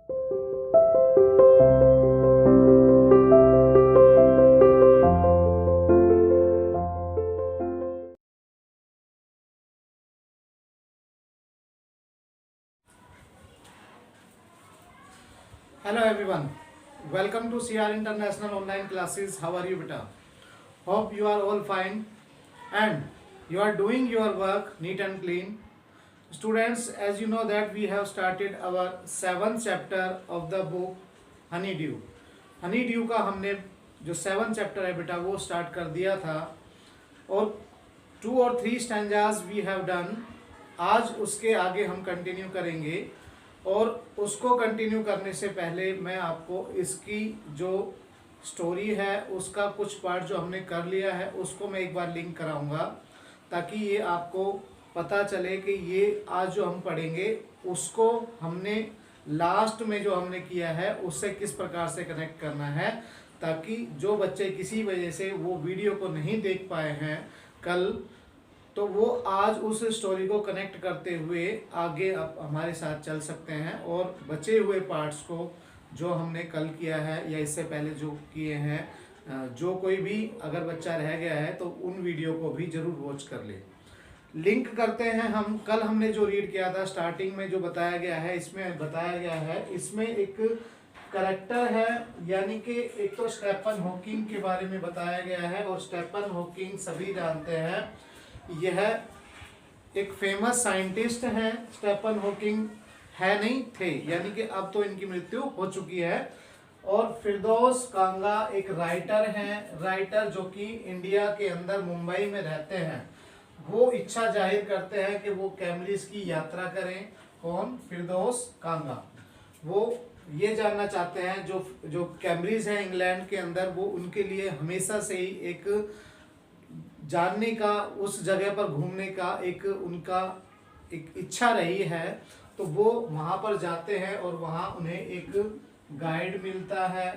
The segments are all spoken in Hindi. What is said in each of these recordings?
Hello everyone, welcome to CR International Online Classes. How are you beta? Hope you are all fine and you are doing your work neat and clean. Students, as you know that we have started our 7th chapter of the book Honeydew. Honeydew का हमने जो 7th chapter है बेटा वो start कर दिया था और 2 और 3 stanzas we have done. आज उसके आगे हम कंटिन्यू करेंगे और उसको कंटिन्यू करने से पहले मैं आपको इसकी जो स्टोरी है उसका कुछ पार्ट जो हमने कर लिया है उसको मैं एक बार लिंक कराऊंगा ताकि ये आपको पता चले कि ये आज जो हम पढ़ेंगे उसको हमने लास्ट में जो हमने किया है उससे किस प्रकार से कनेक्ट करना है, ताकि जो बच्चे किसी वजह से वो वीडियो को नहीं देख पाए हैं कल, तो वो आज उस स्टोरी को कनेक्ट करते हुए आगे अब हमारे साथ चल सकते हैं और बचे हुए पार्ट्स को जो हमने कल किया है या इससे पहले जो किए हैं, जो कोई भी अगर बच्चा रह गया है तो उन वीडियो को भी ज़रूर वॉच कर ले। लिंक करते हैं हम। कल हमने जो रीड किया था स्टार्टिंग में जो बताया गया है, इसमें बताया गया है, इसमें एक करेक्टर है, यानी कि एक तो स्टीफन हॉकिंग के बारे में बताया गया है और स्टीफन हॉकिंग सभी जानते हैं यह एक फेमस साइंटिस्ट हैं। स्टीफन हॉकिंग है नहीं थे, यानी कि अब तो इनकी मृत्यु हो चुकी है। और फिरदौस कांगा एक राइटर हैं, राइटर जो कि इंडिया के अंदर मुंबई में रहते हैं। वो इच्छा जाहिर करते हैं कि वो कैम्ब्रिज की यात्रा करें। कौन? फिरदौस कांगा। वो ये जानना चाहते हैं जो कैम्ब्रिज है इंग्लैंड के अंदर, वो उनके लिए हमेशा से ही एक जानने का, उस जगह पर घूमने का एक उनका एक इच्छा रही है। तो वो वहाँ पर जाते हैं और वहाँ उन्हें एक गाइड मिलता है।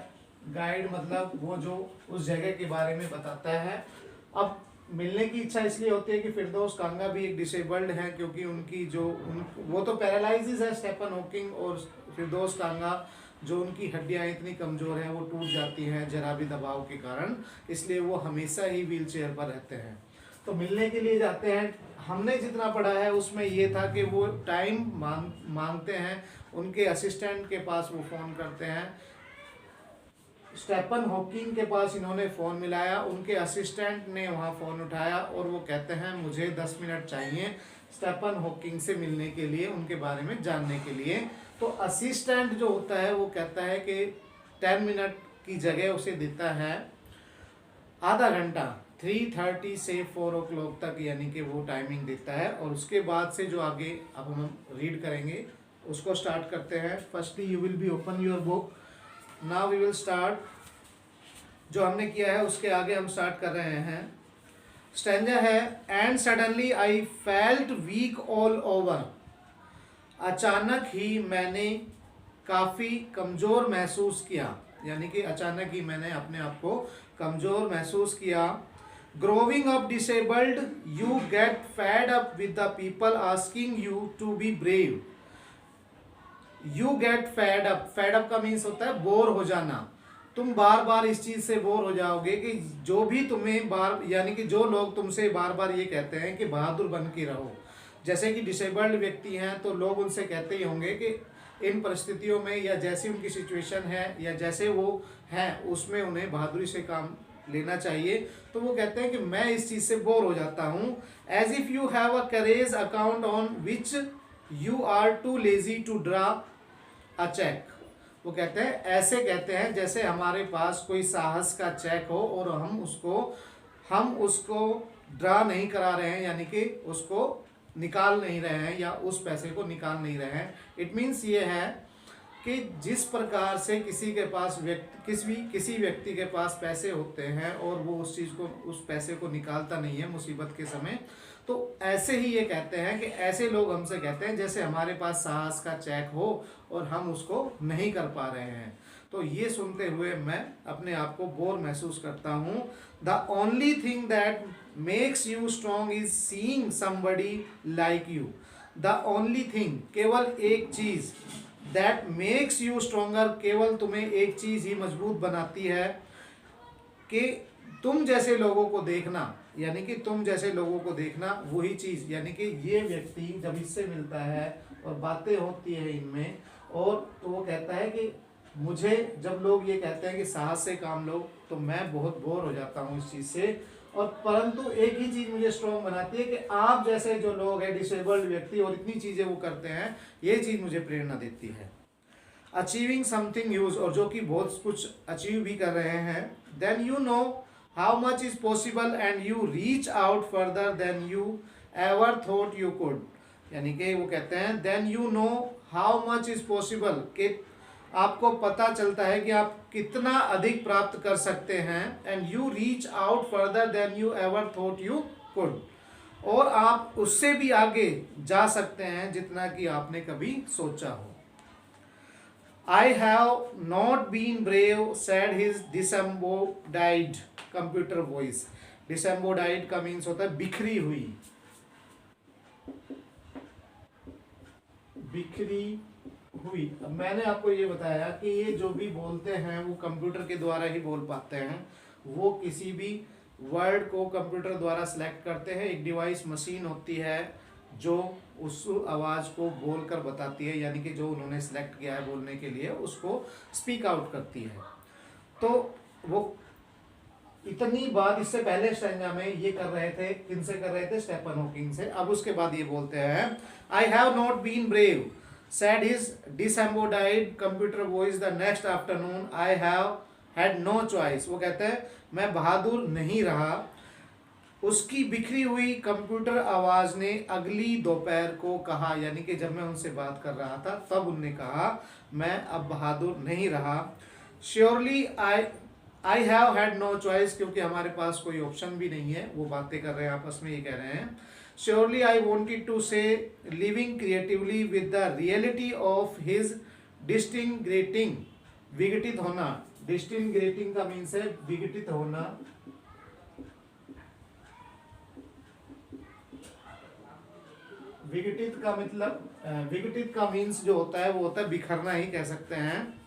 गाइड मतलब वो जो उस जगह के बारे में बताता है। अब मिलने की इच्छा इसलिए होती है कि फिरदौस कांगा भी एक डिसेबल्ड है, क्योंकि उनकी वो तो पैरालाइसिस है स्टीफन हॉकिंग, और फिरदौस कांगा जो उनकी हड्डियां इतनी कमज़ोर हैं वो टूट जाती हैं जरा भी दबाव के कारण, इसलिए वो हमेशा ही व्हील चेयर पर रहते हैं। तो मिलने के लिए जाते हैं। हमने जितना पढ़ा है उसमें ये था कि वो टाइम मांगते हैं, उनके असिस्टेंट के पास वो फ़ोन करते हैं। स्टीफन हॉकिंग के पास इन्होंने फ़ोन मिलाया, उनके असिस्टेंट ने वहाँ फ़ोन उठाया और वो कहते हैं मुझे 10 मिनट चाहिए स्टीफन हॉकिंग से मिलने के लिए, उनके बारे में जानने के लिए। तो असिस्टेंट जो होता है वो कहता है कि 10 मिनट की जगह उसे देता है आधा घंटा, 3:30 से 4 o'clock तक, यानी कि वो टाइमिंग देता है। और उसके बाद से जो आगे अब हम रीड करेंगे उसको स्टार्ट करते हैं। Firstly you will be open your book. Now we will start. जो हमने किया है उसके आगे हम स्टार्ट कर रहे हैं। स्टैंजा है, and suddenly I felt weak all over. अचानक ही मैंने काफ़ी कमज़ोर महसूस किया, यानी कि अचानक ही मैंने अपने आप को कमज़ोर महसूस किया। Growing up disabled you get fed up with the people asking you to be brave. You get fed up, fed up का मीन्स होता है बोर हो जाना। तुम बार बार इस चीज़ से बोर हो जाओगे कि जो भी तुम्हें यानी कि जो लोग तुमसे बार बार ये कहते हैं कि बहादुर बन के रहो, जैसे कि डिसेबल्ड व्यक्ति हैं तो लोग उनसे कहते ही होंगे कि इन परिस्थितियों में या जैसी उनकी सिचुएशन है या जैसे वो हैं उसमें उन्हें बहादुरी से काम लेना चाहिए। तो वो कहते हैं कि मैं इस चीज़ से बोर हो जाता हूँ। As if you have a courage account on which you are too lazy to draw a cheque. वो कहते हैं, ऐसे कहते हैं जैसे हमारे पास कोई साहस का चेक हो और हम उसको ड्रा नहीं करा रहे हैं, यानी कि उसको निकाल नहीं रहे हैं या उस पैसे को निकाल नहीं रहे हैं। इट मीन्स ये है कि जिस प्रकार से किसी व्यक्ति के पास पैसे होते हैं और वो उस पैसे को निकालता नहीं है मुसीबत के समय, तो ऐसे ही ये कहते हैं कि ऐसे लोग हमसे कहते हैं जैसे हमारे पास साहस का चेक हो और हम उसको नहीं कर पा रहे हैं। तो ये सुनते हुए मैं अपने आप को बोर महसूस करता हूँ। The only thing that makes you strong is seeing somebody like you. The only thing, केवल एक चीज़ दैट मेक्स यू स्ट्रोंगर, केवल तुम्हें एक चीज ही मजबूत बनाती है कि तुम जैसे लोगों को देखना, यानी कि तुम जैसे लोगों को देखना वही चीज, यानी कि ये व्यक्ति जब इससे मिलता है और बातें होती है इनमें, और तो वो कहता है कि मुझे जब लोग ये कहते हैं कि साहस से काम लो, तो मैं बहुत बोर हो जाता हूँ इस चीज से, और परंतु एक ही चीज मुझे स्ट्रॉन्ग बनाती है कि आप जैसे जो लोग हैं, डिसेबल्ड व्यक्ति, और इतनी चीजें वो करते हैं, ये चीज मुझे प्रेरणा देती है। अचीविंग समथिंग ह्यूज, और जो कि बहुत कुछ अचीव भी कर रहे हैं। Then you know how much is possible and you reach out further than you ever thought you could, यानी कि वो कहते हैं then you know how much is possible, कि आपको पता चलता है कि आप कितना अधिक प्राप्त कर सकते हैं, and you reach out further than you ever thought you could, और आप उससे भी आगे जा सकते हैं जितना कि आपने कभी सोचा हो। I have not been brave, said his disembodied computer voice. Disembodied का मीन्स होता है बिखरी हुई, बिखरी हुई। अब मैंने आपको ये बताया कि ये जो भी बोलते हैं वो कंप्यूटर के द्वारा ही बोल पाते हैं, वो किसी भी वर्ड को कंप्यूटर द्वारा सिलेक्ट करते हैं। एक डिवाइस मशीन होती है जो उस आवाज़ को बोलकर बताती है, यानी कि जो उन्होंने सिलेक्ट किया है बोलने के लिए उसको स्पीक आउट करती है। तो वो इतनी बात इससे पहले स्ट्रैंजा में ये कर रहे थे, किनसे कर रहे थे? स्टेफन हॉकिंग से। अब उसके बाद ये बोलते हैं I have not been brave, said his disembodied computer voice the next afternoon, I have had no choice। वो कहते हैं मैं बहादुर नहीं रहा। उसकी बिखरी हुई कंप्यूटर आवाज ने अगली दोपहर को कहा, यानी कि जब मैं उनसे बात कर रहा था तब उनने कहा मैं अब बहादुर नहीं रहा। Surely I have had no choice, क्योंकि हमारे पास कोई ऑप्शन भी नहीं है। वो बातें कर रहे हैं आपस में, ये कह रहे हैं surely I wanted to say living creatively with the reality of his disintegrating, विघटित होना। डिस्टिंग्रेटिंग का मीन्स है विघटित होना, विघटित का मतलब विघटित का मीन्स जो होता है वो होता है बिखरना ही कह सकते हैं।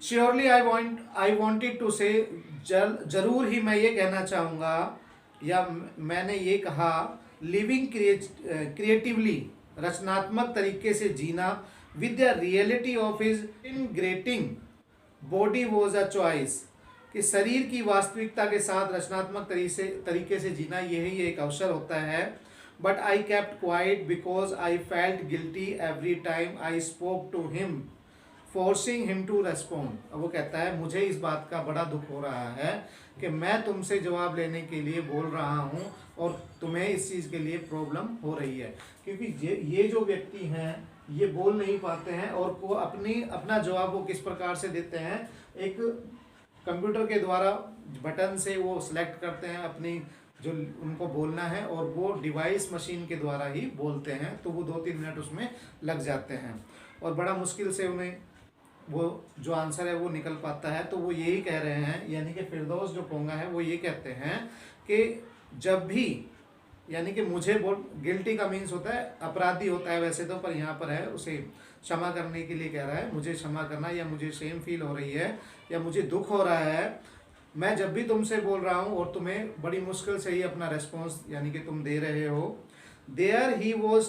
श्योरली आई वॉन्टेड टू से, जरूर ही मैं ये कहना चाहूँगा या मैंने ये कहा, लिविंग क्रिएटिवली, रचनात्मक तरीके से जीना, with the reality of his disintegrating body was a choice, कि शरीर की वास्तविकता के साथ रचनात्मक तरीके से जीना यही एक अवसर होता है। But I kept quiet because I felt guilty every time I spoke to him forcing him to respond. अब वो कहता है मुझे इस बात का बड़ा दुख हो रहा है कि मैं तुमसे जवाब लेने के लिए बोल रहा हूँ और तुम्हें इस चीज़ के लिए प्रॉब्लम हो रही है, क्योंकि ये जो व्यक्ति हैं ये बोल नहीं पाते हैं, और वो अपना जवाब वो किस प्रकार से देते हैं, एक कंप्यूटर के द्वारा बटन से वो सिलेक्ट करते हैं अपनी जो उनको बोलना है, और वो डिवाइस मशीन के द्वारा ही बोलते हैं। तो वो 2-3 मिनट उसमें लग जाते हैं और बड़ा मुश्किल से उन्हें वो जो आंसर है वो निकल पाता है। तो वो यही कह रहे हैं, यानी कि फिरदौस जो पोंगा है वो ये कहते हैं कि जब भी, यानी कि मुझे गिल्टी का मीन्स होता है अपराधी होता है वैसे तो, पर यहाँ पर है उसे क्षमा करने के लिए कह रहा है, मुझे क्षमा करना, या मुझे शेम फील हो रही है, या मुझे दुख हो रहा है, मैं जब भी तुमसे बोल रहा हूँ और तुम्हें बड़ी मुश्किल से ही अपना रेस्पॉन्स यानी कि तुम दे रहे हो। There he was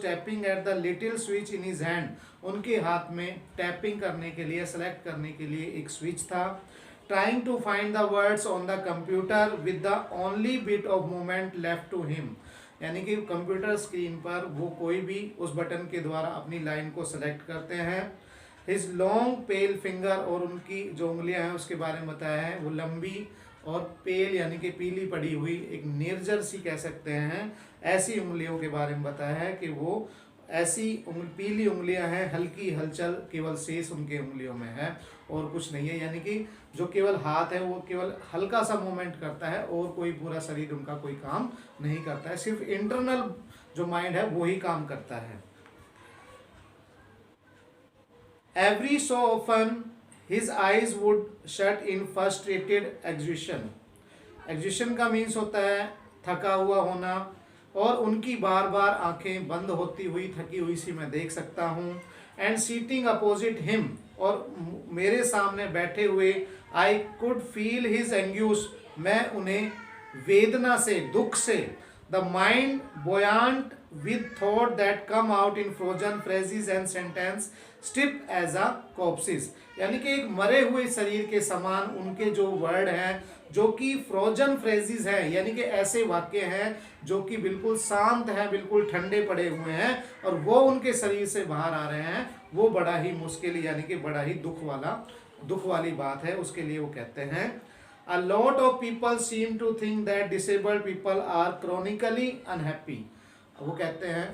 tapping at the little switch in his hand, उनके हाथ में टैपिंग करने के लिए, सेलेक्ट करने के लिए एक स्विच था। Trying to find the words on the computer with the only bit of movement left to him, यानी कि कंप्यूटर स्क्रीन पर वो कोई भी उस बटन के द्वारा अपनी लाइन को सेलेक्ट करते हैं। हिज लॉन्ग पेल फिंगर, और उनकी जो उंगलियां हैं उसके बारे में बताया है, वो लंबी और पेल यानी कि पीली पड़ी हुई, एक निर्जर सी कह सकते हैं, ऐसी उंगलियों के बारे में बताया है कि वो ऐसी पीली उंगलियां हैं, हल्की हलचल केवल शेष उनके उंगलियों में है और कुछ नहीं है, यानी कि जो केवल हाथ है वो केवल हल्का सा मूवमेंट करता है और कोई पूरा शरीर उनका कोई काम नहीं करता है, सिर्फ इंटरनल जो माइंड है वो ही काम करता है। Every so often his eyes would shut in frustrated exhaustion। exhaustion का मीन्स होता है थका हुआ होना, और उनकी बार बार आंखें बंद होती हुई थकी हुई सी मैं देख सकता हूँ। एंड सीटिंग अपोजिट हिम, और मेरे सामने बैठे हुए I could feel his anguish, मैं उन्हें वेदना से, दुख से, the mind buoyant with thought that come out in frozen phrases and sentence stiff as a corpses, यानी कि एक मरे हुए शरीर के समान उनके जो वर्ड हैं, जो कि फ्रोजन फ्रेजेस हैं, यानी कि ऐसे वाक्य हैं जो कि बिल्कुल शांत हैं, बिल्कुल ठंडे पड़े हुए हैं, और वो उनके शरीर से बाहर आ रहे हैं। वो बड़ा ही मुश्किल, यानी कि बड़ा ही दुख वाली बात है। उसके लिए वो कहते हैं A lot of people seem to think that disabled people are chronically unhappy. वो कहते हैं,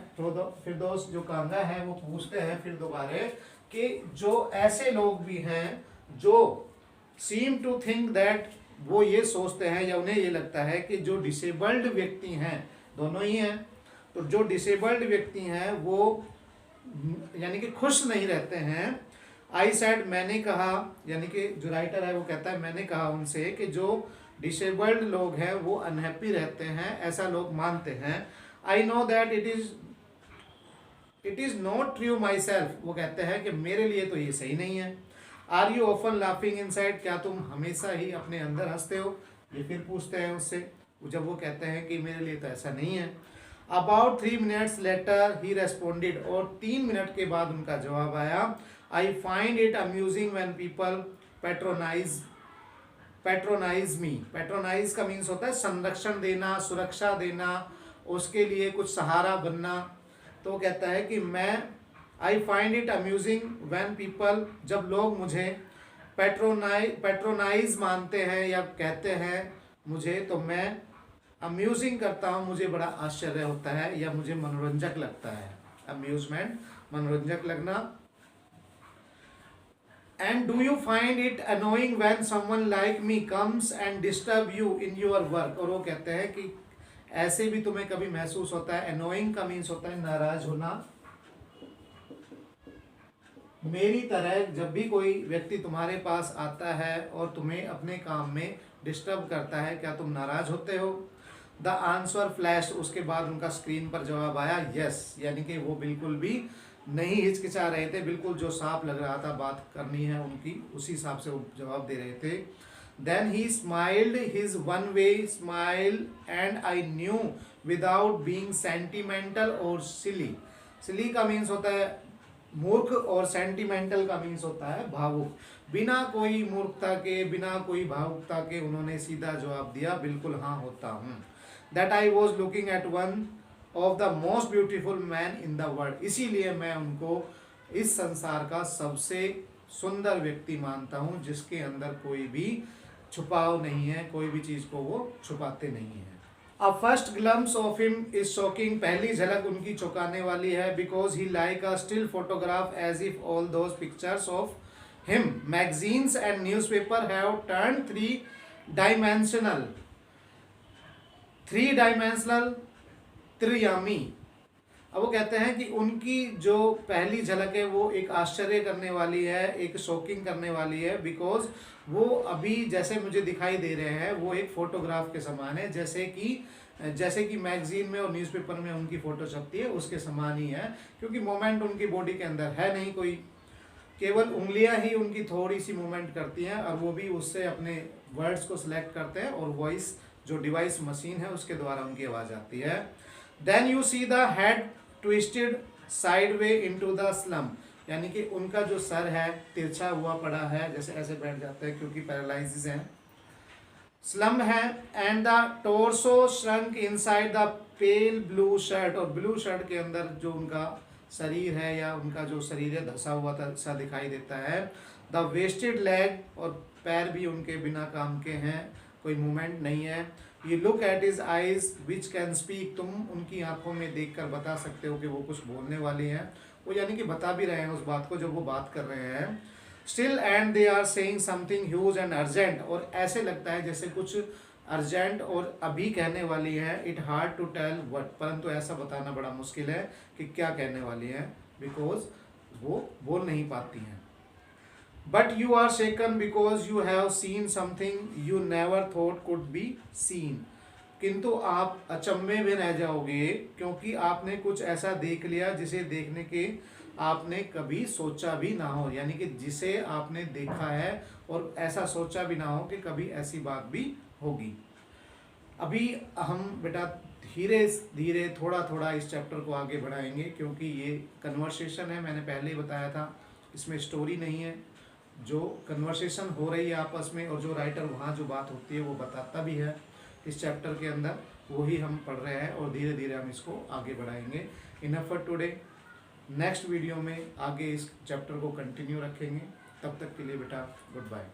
फिरदौस जो कांगा है वो पूछते हैं फिर दोबारा कि जो ऐसे लोग भी हैं जो seem to think that, वो ये सोचते हैं या उन्हें ये लगता है कि जो डिसेबल्ड व्यक्ति हैं, दोनों ही हैं, तो जो डिसेबल्ड व्यक्ति हैं वो यानी कि खुश नहीं रहते हैं। आई सेड, मैंने कहा, यानी कि जो राइटर है वो कहता है मैंने कहा उनसे कि जो डिसेबल्ड लोग हैं वो अनहैप्पी रहते हैं, ऐसा लोग मानते हैं। I know that it is not true my self, वो कहते हैं कि मेरे लिए तो ये सही नहीं है। Are you often laughing inside, क्या तुम हमेशा ही अपने अंदर हंसते हो, ये फिर पूछते हैं उससे, जब वो कहते हैं कि मेरे लिए तो ऐसा नहीं है। About 3 minutes later he responded, और 3 मिनट के बाद उनका जवाब आया। I find it amusing when people patronise me. Patronise का मीन्स होता है संरक्षण देना, सुरक्षा देना, उसके लिए कुछ सहारा बनना। तो कहता है कि मैं आई find it amusing when people, जब लोग मुझे पैट्रोनाइज मानते हैं या कहते हैं मुझे, तो मैं अम्यूजिंग करता हूँ, मुझे बड़ा आश्चर्य होता है या मुझे मनोरंजक लगता है। अम्यूजमेंट, मनोरंजक लगना। And do you find it annoying when someone like me comes and disturb you in your work, और वो कहते हैं कि ऐसे भी तुम्हें कभी महसूस होता है। अनोइंग का मीन्स होता है नाराज होना। मेरी तरह जब भी कोई व्यक्ति तुम्हारे पास आता है और तुम्हें अपने काम में डिस्टर्ब करता है, क्या तुम नाराज होते हो? द आंसर फ्लैश, उसके बाद उनका स्क्रीन पर जवाब आया यस, यानी कि वो बिल्कुल भी नहीं हिचकिचा रहे थे, बिल्कुल जो साफ लग रहा था बात करनी है उनकी, उसी हिसाब से वो जवाब दे रहे थे। Then he smiled his one way smile and I knew without being sentimental or silly. सिली का मीन्स होता है मूर्ख, और सेंटिमेंटल का मीन्स होता है भावुक। बिना कोई मूर्खता के, बिना कोई भावुकता के उन्होंने सीधा जवाब दिया, बिल्कुल हाँ होता हूँ। That I was looking at one of the most beautiful man in the world, इसीलिए मैं उनको इस संसार का सबसे सुंदर व्यक्ति मानता हूँ, जिसके अंदर कोई भी छुपाव नहीं है, कोई भी चीज़ को वो छुपाते नहीं है। A first glimpse of him is shocking, पहली झलक उनकी चौंकाने वाली है। Because he like a still photograph as if all those pictures of him magazines and newspaper have turn three dimensional त्रियामी। अब वो कहते हैं कि उनकी जो पहली झलक है वो एक आश्चर्य करने वाली है, एक शॉकिंग करने वाली है। बिकॉज वो अभी जैसे मुझे दिखाई दे रहे हैं वो एक फोटोग्राफ के समान है, जैसे कि मैगजीन में और न्यूज़पेपर में उनकी फ़ोटो छपती है उसके समान ही है। क्योंकि मोमेंट उनकी बॉडी के अंदर है नहीं कोई, केवल उंगलियां ही उनकी थोड़ी सी मूवमेंट करती हैं, और वो भी उससे अपने वर्ड्स को सिलेक्ट करते हैं, और वॉइस जो डिवाइस मशीन है उसके द्वारा उनकी आवाज़ आती है। Then you see the head twisted sideway into the slum, यानी कि उनका जो सर है तिरछा हुआ पड़ा है, जैसे ऐसे बैठ जाते हैं क्योंकि पैरालिसिस है, स्लम है। And the torso shrunk inside the pale blue shirt, और ब्लू शर्ट के अंदर जो उनका शरीर है या उनका जो शरीर है धसा हुआ सा दिखाई देता है। द वेस्टेड लेग, और पैर भी उनके बिना काम के हैं, कोई मूवमेंट नहीं है। You look at his eyes which can speak, तुम उनकी आंखों में देखकर बता सकते हो कि वो कुछ बोलने वाली हैं, वो यानी कि बता भी रहे हैं उस बात को जब वो बात कर रहे हैं। Still and they are saying something huge and urgent, और ऐसे लगता है जैसे कुछ अर्जेंट और अभी कहने वाली है। It hard to tell what, परंतु ऐसा बताना बड़ा मुश्किल है कि क्या कहने वाली है, बिकॉज वो बोल नहीं पाती हैं। But you are shaken because you have seen something you never thought could be seen, किंतु आप अचंभे में रह जाओगे, क्योंकि आपने कुछ ऐसा देख लिया जिसे देखने के आपने कभी सोचा भी ना हो, यानी कि जिसे आपने देखा है और ऐसा सोचा भी ना हो कि कभी ऐसी बात भी होगी। अभी हम बेटा धीरे धीरे थोड़ा थोड़ा इस चैप्टर को आगे बढ़ाएंगे, क्योंकि ये कन्वर्सेशन है, मैंने पहले ही बताया था, इसमें स्टोरी नहीं है। जो कन्वर्सेशन हो रही है आपस में और जो राइटर वहाँ जो बात होती है वो बताता भी है इस चैप्टर के अंदर, वही हम पढ़ रहे हैं और धीरे धीरे हम इसको आगे बढ़ाएंगे। Enough for today. Next video में आगे इस चैप्टर को कंटिन्यू रखेंगे। तब तक के लिए बेटा गुड बाय।